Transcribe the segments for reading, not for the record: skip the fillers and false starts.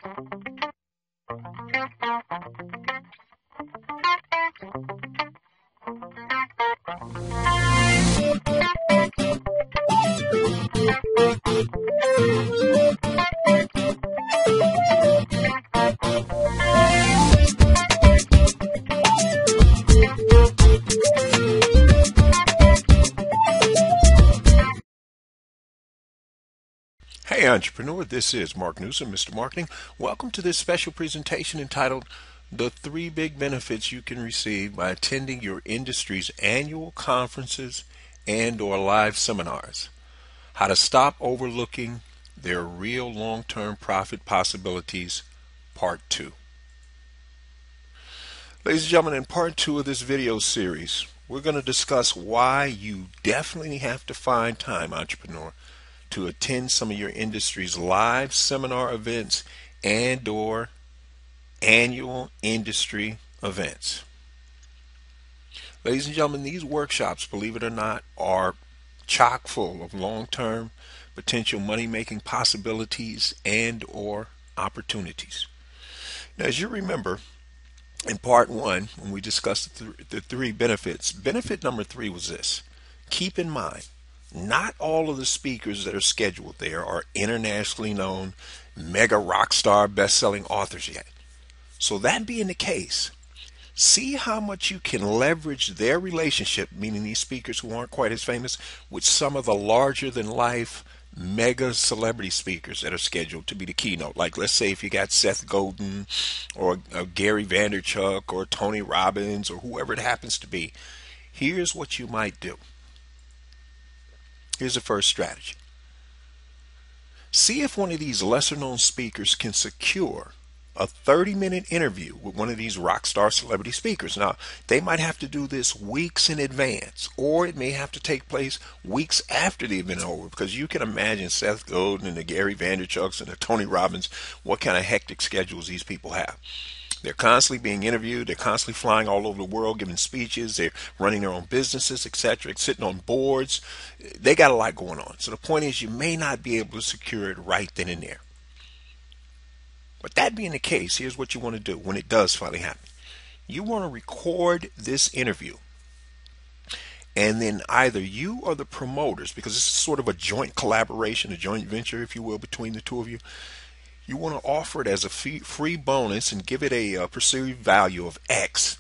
Hey entrepreneur, this is Mark Newsom, Mr. Marketing. Welcome to this special presentation entitled The 3 Big Benefits You Can Receive by Attending Your Industry's Annual Conferences and/or Live Seminars. How to Stop Overlooking Their Real Long-Term Profit Possibilities, Part 2. Ladies and gentlemen, in Part 2 of this video series, we're going to discuss why you definitely have to find time, entrepreneur, to attend some of your industry's live seminar events and/or annual industry events. Ladies and gentlemen, these workshops, believe it or not, are chock full of long-term potential money-making possibilities and/or opportunities. Now, as you remember, in Part 1, when we discussed the 3 benefits, benefit number 3 was this: keep in mind, not all of the speakers that are scheduled there are internationally known mega rock star best-selling authors yet. So that being the case, see how much you can leverage their relationship, meaning these speakers who aren't quite as famous, with some of the larger than life mega celebrity speakers that are scheduled to be the keynote. Like, let's say if you got Seth Godin or Gary Vaynerchuk or Tony Robbins or whoever it happens to be, here's what you might do. Here's the first strategy. See if one of these lesser known speakers can secure a 30-minute interview with one of these rock star celebrity speakers. Now, they might have to do this weeks in advance, or it may have to take place weeks after the event is over, because you can imagine Seth Godin and the Gary Vaynerchuks and the Tony Robbins, what kind of hectic schedules these people have. They're constantly being interviewed. They're constantly flying all over the world, giving speeches. They're running their own businesses, etc., sitting on boards. They got a lot going on. So the point is, you may not be able to secure it right then and there. But that being the case, here's what you want to do when it does finally happen. You want to record this interview. And then either you or the promoters, because this is sort of a joint collaboration, a joint venture, if you will, between the two of you, you want to offer it as a free bonus and give it a perceived value of X.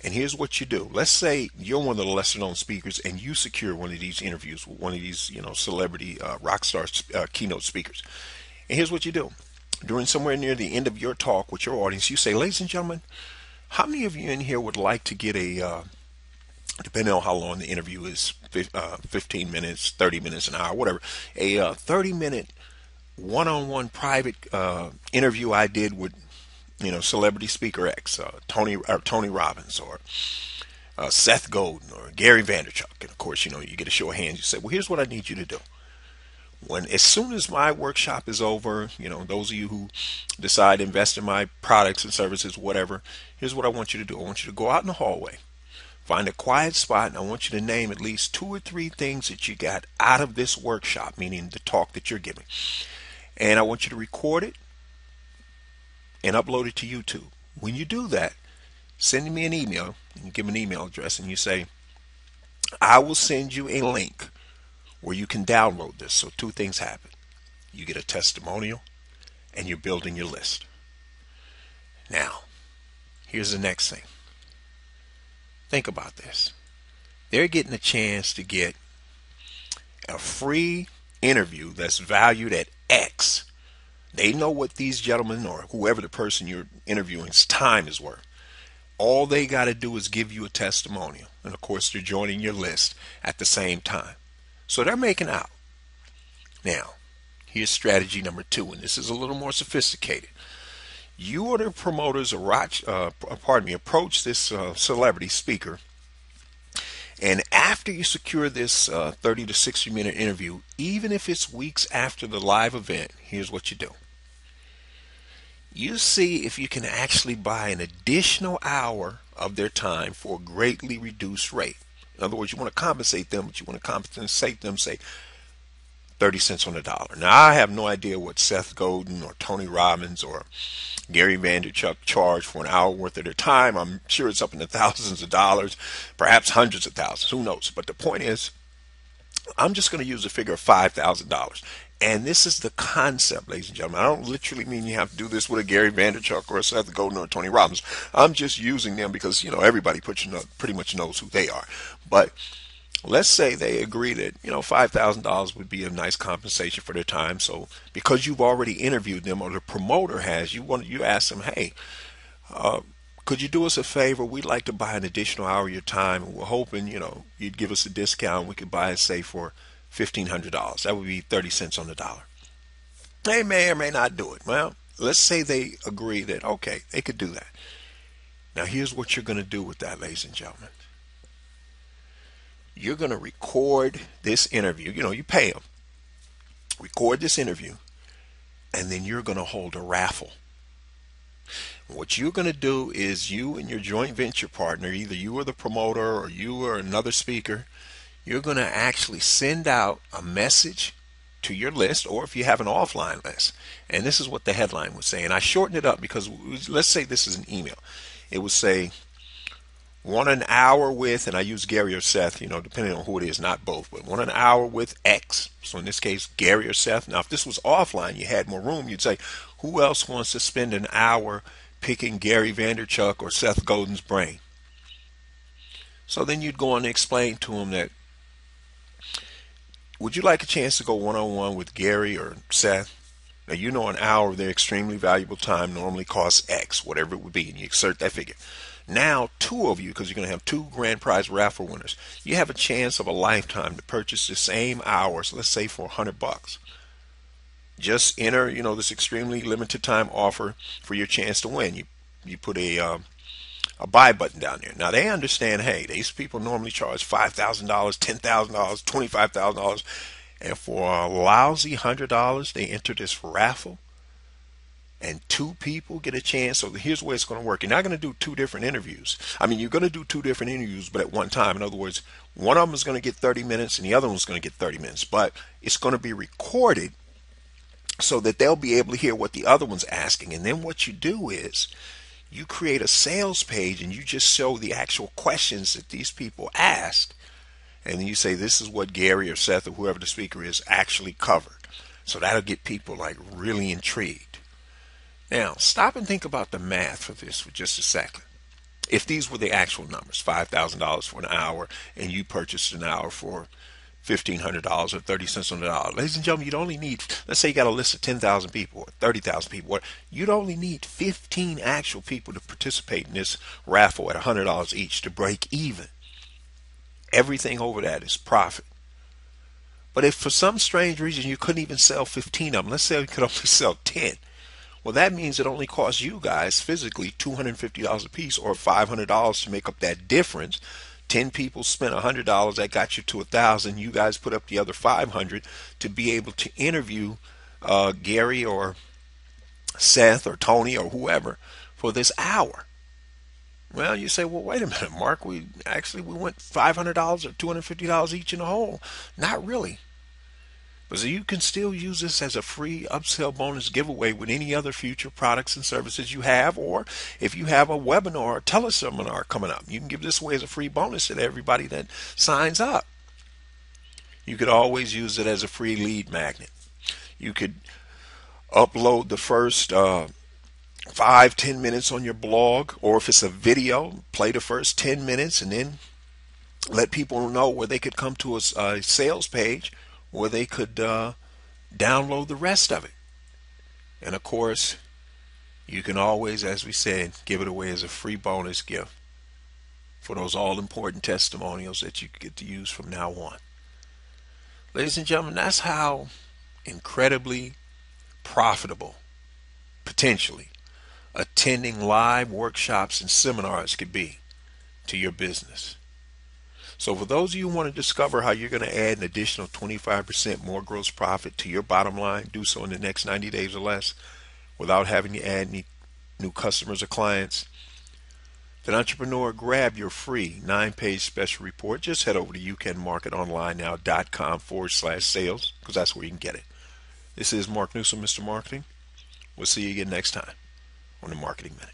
And here's what you do. Let's say you're one of the lesser known speakers and you secure one of these interviews with one of these, celebrity rock star keynote speakers. And here's what you do. During somewhere near the end of your talk with your audience, you say, ladies and gentlemen, how many of you in here would like to get a, depending on how long the interview is, 15 minutes, 30 minutes, an hour, whatever, a 30-minute one-on-one private interview I did with, celebrity speaker X, Tony Robbins, or Seth Godin, or Gary Vaynerchuk. And of course, you get a show of hands. You say, well, here's what I need you to do. As soon as my workshop is over, those of you who decide to invest in my products and services, whatever, here's what I want you to do. I want you to go out in the hallway, find a quiet spot, and I want you to name at least 2 or 3 things that you got out of this workshop, meaning the talk that you're giving. And I want you to record it and upload it to YouTube. When you do that, send me an email, and you give an email address, and you say, I will send you a link where you can download this. So 2 things happen. You get a testimonial, and you're building your list. Now, here's the next thing. Think about this. They're getting a chance to get a free interview that's valued at X. They know what these gentlemen or whoever the person you're interviewing's time is worth. All they got to do is give you a testimonial. And of course, they're joining your list at the same time. So they're making out. Now, here's strategy number 2, and this is a little more sophisticated. You or the promoters approach this celebrity speaker, and after you secure this 30 to 60 minute interview, even if it's weeks after the live event, here's what you do. You see if you can actually buy an additional hour of their time for a greatly reduced rate. In other words, you want to compensate them, but you want to compensate them, say, 30 cents on the dollar. Now, I have no idea what Seth Godin or Tony Robbins or Gary Vaynerchuk charge for an hour worth of their time. I'm sure it's up in the thousands of dollars, perhaps hundreds of thousands. Who knows? But the point is, I'm just going to use a figure of $5,000. And this is the concept, ladies and gentlemen. I don't literally mean you have to do this with a Gary Vaynerchuk or a Seth Godin or a Tony Robbins. I'm just using them because, everybody pretty much knows who they are. But let's say they agree that, $5,000 would be a nice compensation for their time. So because you've already interviewed them, or the promoter has, you ask them, hey, could you do us a favor? We'd like to buy an additional hour of your time, and we're hoping, you'd give us a discount. We could buy it, say, for $1,500. That would be 30 cents on the dollar. They may or may not do it. Well, let's say they agree that, okay, they could do that. Now, here's what you're going to do with that, ladies and gentlemen. You're going to record this interview. You pay them. Record this interview, and then you're going to hold a raffle. What you're going to do is, you and your joint venture partner, either you or the promoter or you or another speaker, you're going to actually send out a message to your list, or if you have an offline list. And this is what the headline would say. And I shortened it up because, let's say this is an email. It would say, want an hour with, and I use Gary or Seth, depending on who it is, not both, but want an hour with X. So in this case, Gary or Seth. Now, if this was offline, you had more room, you'd say, who else wants to spend an hour picking Gary Vaynerchuk or Seth Godin's brain? So then you'd go on and explain to them that, would you like a chance to go one-on-one with Gary or Seth? Now, an hour of their extremely valuable time normally costs X, whatever it would be, and you insert that figure. Now, two of you, because you're going to have two grand prize raffle winners, you have a chance of a lifetime to purchase the same hours, let's say for $100. Just enter, this extremely limited time offer for your chance to win. You put a buy button down there. Now, they understand, hey, these people normally charge $5,000, $10,000, $25,000, and for a lousy $100, they enter this raffle, and two people get a chance. So here's where it's going to work. You're not going to do two different interviews. You're going to do two different interviews, but at one time. In other words, one of them is going to get 30 minutes, and the other one's going to get 30 minutes. But it's going to be recorded so that they'll be able to hear what the other one's asking. And then what you do is, you create a sales page and you just show the actual questions that these people asked. And then you say, this is what Gary or Seth or whoever the speaker is actually covered. So that'll get people really intrigued. Now, stop and think about the math for this for just a second. If these were the actual numbers, $5,000 for an hour, and you purchased an hour for $1,500 or 30 cents on the dollar. Ladies and gentlemen, you'd only need, let's say you got a list of 10,000 people or 30,000 people. You'd only need 15 actual people to participate in this raffle at $100 each to break even. Everything over that is profit. But if for some strange reason you couldn't even sell 15 of them, let's say you could only sell 10. Well, that means it only costs you guys physically $250 a piece, or $500 to make up that difference. 10 people spent $100, that got you to $1,000. You guys put up the other $500 to be able to interview Gary or Seth or Tony or whoever for this hour. Well, you say, well, wait a minute, Mark, we went $500 or $250 each in the hole. Not really. But you can still use this as a free upsell bonus giveaway with any other future products and services you have, or if you have a webinar or teleseminar coming up, you can give this away as a free bonus to everybody that signs up. You could always use it as a free lead magnet. You could upload the first 5-10 minutes on your blog, or if it's a video, play the first 10 minutes and then let people know where they could come to a sales page where they could download the rest of it. And of course, you can always, as we said, give it away as a free bonus gift for those all-important testimonials that you get to use from now on. Ladies and gentlemen, that's how incredibly profitable, potentially, attending live workshops and seminars could be to your business. So for those of you who want to discover how you're going to add an additional 25% more gross profit to your bottom line, do so in the next 90 days or less without having to add any new customers or clients, Then, entrepreneur, grab your free 9-page special report. Just head over to youcanmarketonlinenow.com/sales because that's where you can get it. This is Mark Newsom, Mr. Marketing. We'll see you again next time on the Marketing Minute.